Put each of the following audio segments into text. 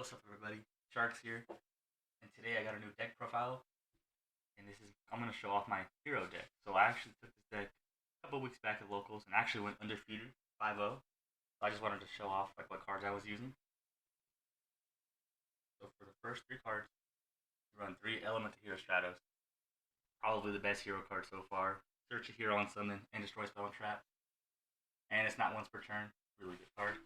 What's up, everybody? Sharx here, and today I got a new deck profile, and I'm gonna show off my hero deck. So I actually took this deck a couple weeks back at locals, and actually went undefeated 5-0. So I just wanted to show off what cards I was using. So for the first three cards, you run three Element Hero Stratos, probably the best hero card so far. Search a hero on summon and destroy spell and trap, and it's not once per turn. Really good card.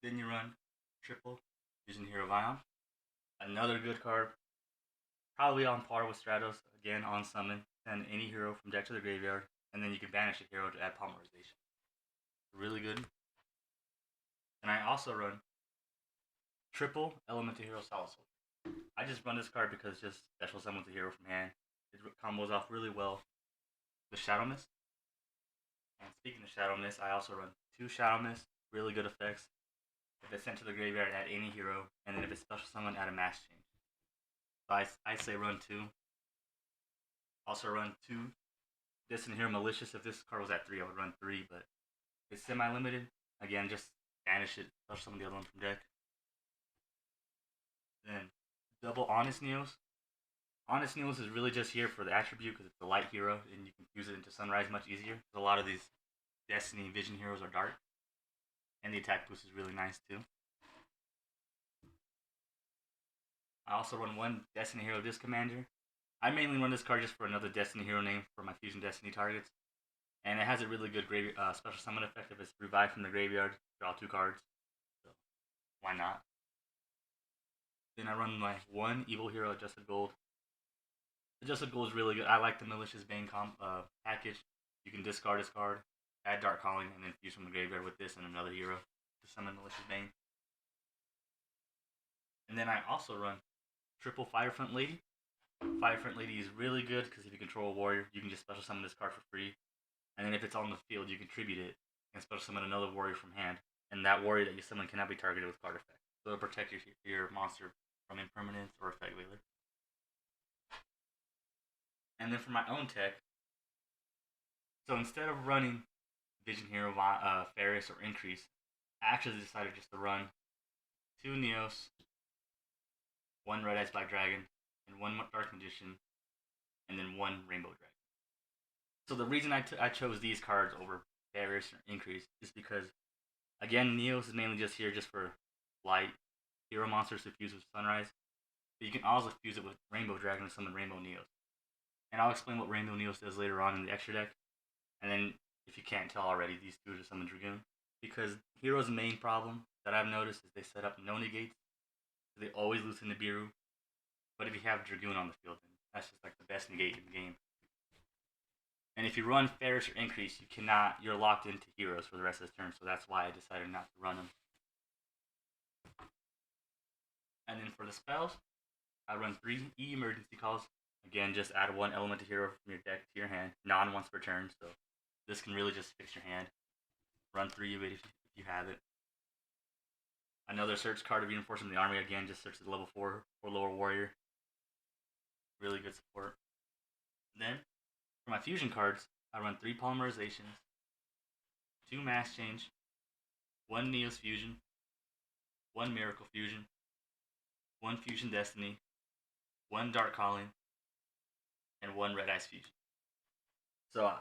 Then you run triple Vision Hero Vion, another good card. Probably on par with Stratos, again on summon, send any hero from deck to the graveyard, and then you can banish a hero to add polymerization. Really good. And I also run triple Elemental Hero Solid Soldier. I just run this card because just special summons a hero from hand. It combos off really well with Shadow Mist. And speaking of Shadow Mist, I also run two Shadow Mist, really good effects. If it's sent to the graveyard, add any hero, and then if it's special summon, add a mass change. So I say run two. Also run two Distant Hero Malicious. If this card was at 3, I would run 3, but it's semi-limited. Again, just banish it, push some of the other ones from deck. Then double Honest Neos. Honest Neos is really just here for the attribute because it's a light hero and you can fuse it into Sunrise much easier. A lot of these Destiny Vision heroes are dark. And the attack boost is really nice too. I also run one Destiny Hero Disc Commander. I mainly run this card just for another Destiny hero name for my Fusion Destiny targets. And it has a really good special summon effect if it's revived from the graveyard. Draw 2 cards. So why not? Then I run my one Evil Hero Adjusted Gold. Adjusted Gold is really good. I like the Malicious Bane package. You can discard this card, add Dark Calling, and then fuse from the graveyard with this and another hero to summon Malicious Bane. And then I also run triple Firefront Lady. Firefront Lady is really good because if you control a warrior, you can just special summon this card for free. And then if it's on the field, you can tribute it and special summon another warrior from hand. And that warrior that you summon cannot be targeted with card effect. So it'll protect your monster from impermanence or effect veiler. And then for my own tech, so instead of running Vision Hero Faris or Increase, I actually decided just to run 2 Neos, 1 Red Eyes Black Dragon, and 1 Dark Magician, and then 1 Rainbow Dragon. So the reason I chose these cards over Faris or Increase is because, again, Neos is mainly just here just for light hero monsters to fuse with Sunrise. But you can also fuse it with Rainbow Dragon and summon Rainbow Neos. And I'll explain what Rainbow Neos does later on in the extra deck. And then, if you can't tell already, these two are just summon Dragoon. Because Hero's main problem that I've noticed is they set up no negates. So they always lose in the Nibiru. But if you have Dragoon on the field, then that's just like the best negate in the game. And if you run Faris or Increase, you're locked into heroes for the rest of the turn. So that's why I decided not to run them. And then for the spells, I run 3 emergency calls. Again, just add 1 elemental hero from your deck to your hand, non once per turn. So this can really just fix your hand. Run 3 of it if you have it. Another search card of Reinforcement of the Army. Again, just search the level 4 or lower warrior. Really good support. Then, for my fusion cards, I run 3 polymerizations, 2 mass change, 1 Neos fusion, 1 miracle fusion, 1 fusion destiny, 1 dark calling, and 1 red ice fusion. So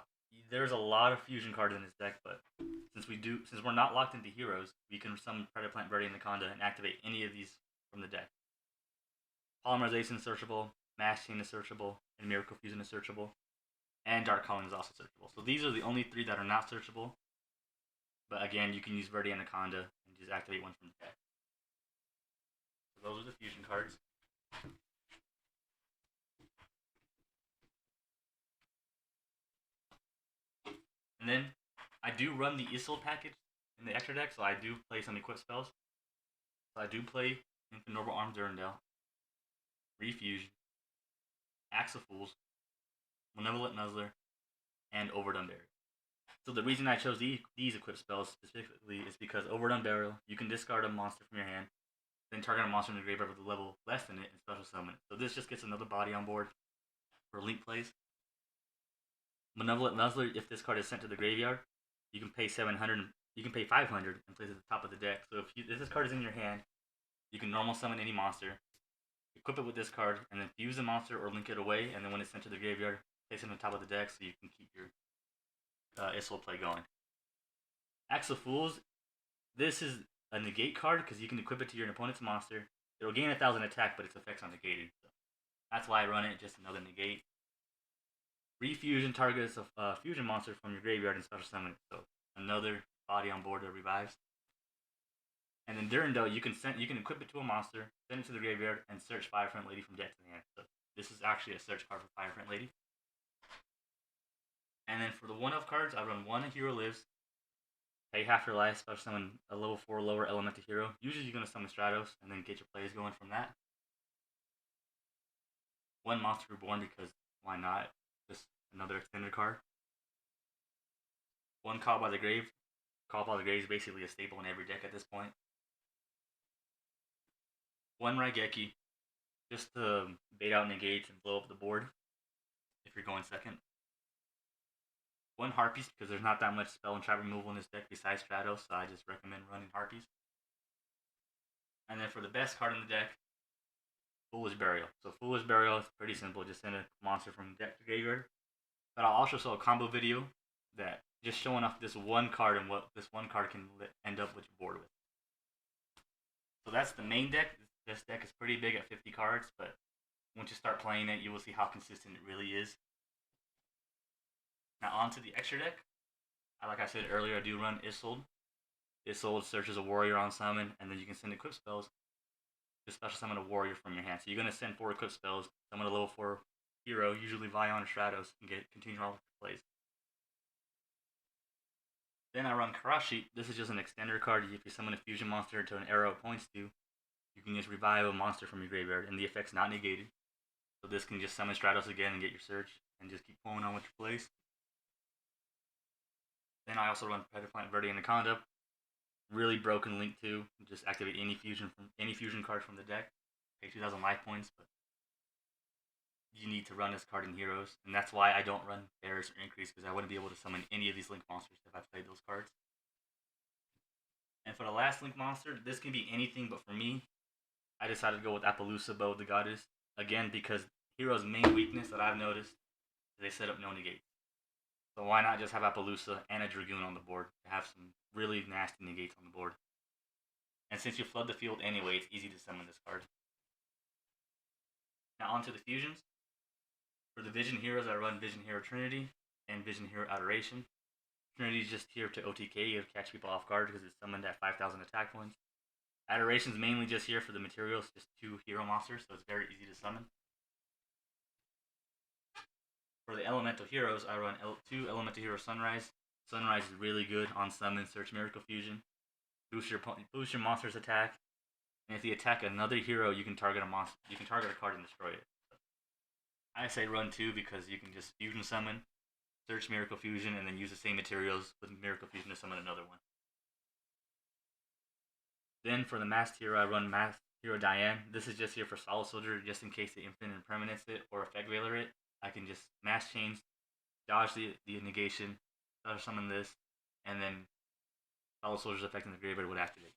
there's a lot of fusion cards in this deck, but since we're not locked into heroes, we can summon Predator Plant Verde Anaconda and activate any of these from the deck. Polymerization is searchable, Mass Chain is searchable, and Miracle Fusion is searchable, and Dark Calling is also searchable. So these are the only 3 that are not searchable. But again, you can use Verde Anaconda and just activate one from the deck. So those are the fusion cards. And then I do run the Isil package in the extra deck, so I do play some equip spells. So I do play Infant Noble Arms Durandal, Refusion, Axe of Fools, Malevolent Nuzzler, and Overdone Burial. So the reason I chose these equip spells specifically is because Overdone Burial, you can discard a monster from your hand, then target a monster in the graveyard with a level less than it and special summon it. So this just gets another body on board for link plays. Malevolent Nuzzler, if this card is sent to the graveyard, you can pay 700 you can pay 500 and place it at the top of the deck. So if this card is in your hand, you can normal summon any monster, equip it with this card, and then fuse the monster or link it away. And then when it's sent to the graveyard, place it on the top of the deck so you can keep your Issel play going. Axe of Fools. This is a negate card because you can equip it to your opponent's monster. It'll gain 1,000 attack, but its effects are negated. So that's why I run it, just another negate. Refusion targets a fusion monster from your graveyard and special summon it. So another body on board that revives. And then during though, you can equip it to a monster, send it to the graveyard, and search Firefront Lady from deck to hand. So this is actually a search card for Firefront Lady. And then for the 1-of cards, I run 1 Hero Lives. Pay half your life, special summon a level 4 lower elemental hero. Usually you're going to summon Stratos and then get your plays going from that. 1 Monster Reborn because why not? Just another extended card. 1 Call by the Grave. Call by the Grave is basically a staple in every deck at this point. 1 Raigeki, just to bait out negates and blow up the board if you're going second. 1 Harpies, because there's not that much spell and trap removal in this deck besides Stratos, so I just recommend running Harpies. And then for the best card in the deck, Foolish Burial. So Foolish Burial is pretty simple, just send a monster from deck to graveyard. But I'll also show a combo video that just showing off this 1 card and what this 1 card can end up with your board with. So that's the main deck. This deck is pretty big at 50 cards, but once you start playing it, you will see how consistent it really is. Now on to the extra deck. Like I said earlier, I do run Isolde. Isolde searches a warrior on summon, and then you can send equip spells to special summon a warrior from your hand. So you're going to send 4 equip spells, summon a level 4 hero, usually Vion or Stratos, and continue all the plays. Then I run Karashi. This is just an extender card. If you summon a fusion monster to an arrow it points to, you can just revive a monster from your graveyard, and the effect's not negated. So this can just summon Stratos again and get your search, and just keep pulling on with your plays. Then I also run Pediplant Verde Anaconda. Really broken Link 2. Just activate any fusion card from the deck. Pay 2,000 life points, but you need to run this card in Heroes. And that's why I don't run Bears or Increase, because I wouldn't be able to summon any of these Link monsters if I played those cards. And for the last Link monster, this can be anything, but for me, I decided to go with Appaloosa, Bow of the Goddess. Again, because Heroes' main weakness that I've noticed is they set up no negates. So why not just have Appaloosa and a Dragoon on the board to have some really nasty negates on the board. And since you flood the field anyway, it's easy to summon this card. Now onto the fusions. For the Vision Heroes, I run Vision Hero Trinity and Vision Hero Adoration. Trinity is just here to OTK, you catch people off guard because it's summoned at 5,000 attack points. Adoration is mainly just here for the materials, just 2 hero monsters, so it's very easy to summon. For the Elemental Heroes, I run 2 Elemental Hero Sunrise. Sunrise is really good on summon, search Miracle Fusion. Boost your monster's attack. And if you attack another hero, you can target a monster. You can target a card and destroy it. So I say run 2 because you can just fusion summon, search Miracle Fusion, and then use the same materials with Miracle Fusion to summon another one. Then for the Masked Hero, I run Masked Hero Diane. This is just here for Solid Soldier, just in case the Infinite Impermanence it or Effect Veiler it. I can just Mass Change, dodge the negation, summon this, and then Solid Soldier's effect in the graveyard would activate.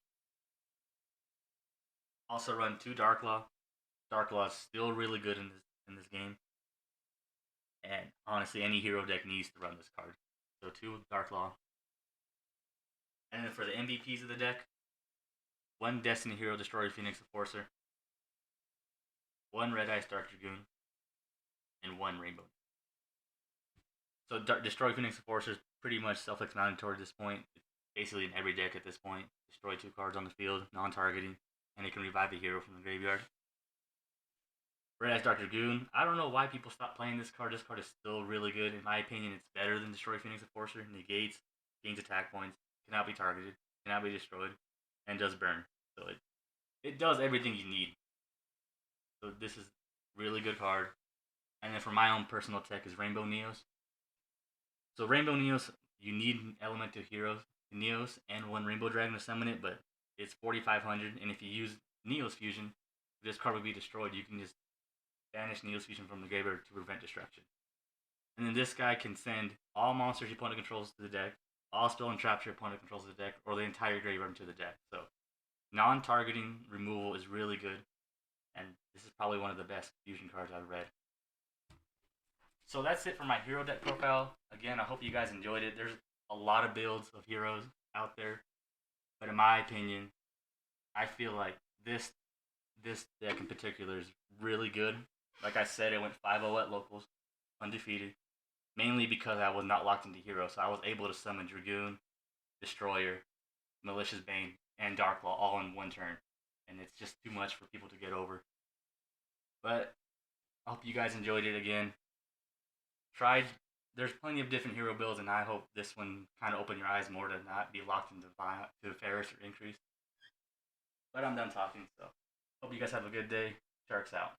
Also run 2 Darklaw. Darklaw is still really good in this game. And honestly, any hero deck needs to run this card. So 2 Darklaw. And then for the MVPs of the deck, 1 Destiny Hero Destroyer Phoenix Enforcer, 1 Red Eyes Dark Dragoon, and 1 Rainbow. So Destroy Phoenix Enforcer is pretty much self-explanatory at this point. It's basically in every deck at this point. Destroy 2 cards on the field, non-targeting, and it can revive a hero from the graveyard. Red Eyes Dark Dragoon. I don't know why people stop playing this card. This card is still really good. In my opinion, it's better than Destroy Phoenix Enforcer. Negates, gains attack points, cannot be targeted, cannot be destroyed, and does burn. So it does everything you need. So this is a really good card. And then for my own personal tech is Rainbow Neos. So Rainbow Neos, you need Elemental Heroes, Neos, and 1 Rainbow Dragon to summon it, but it's 4,500, and if you use Neos Fusion, this card will be destroyed. You can just banish Neos Fusion from the graveyard to prevent destruction. And then this guy can send all monsters your opponent controls to the deck, all spell and trap your opponent controls the deck, or the entire graveyard into the deck. So non-targeting removal is really good, and this is probably one of the best fusion cards I've read. So that's it for my hero deck profile. Again, I hope you guys enjoyed it. There's a lot of builds of heroes out there, but in my opinion, I feel like this deck in particular is really good. Like I said, it went 5-0 at locals, undefeated, mainly because I was not locked into hero, so I was able to summon Dragoon, Destroyer, Malicious Bane, and Darklaw all in one turn, and it's just too much for people to get over. But I hope you guys enjoyed it again. There's plenty of different hero builds, and I hope this one kind of opened your eyes more to not be locked into Faris or Increase. But I'm done talking, so hope you guys have a good day. Sharx out.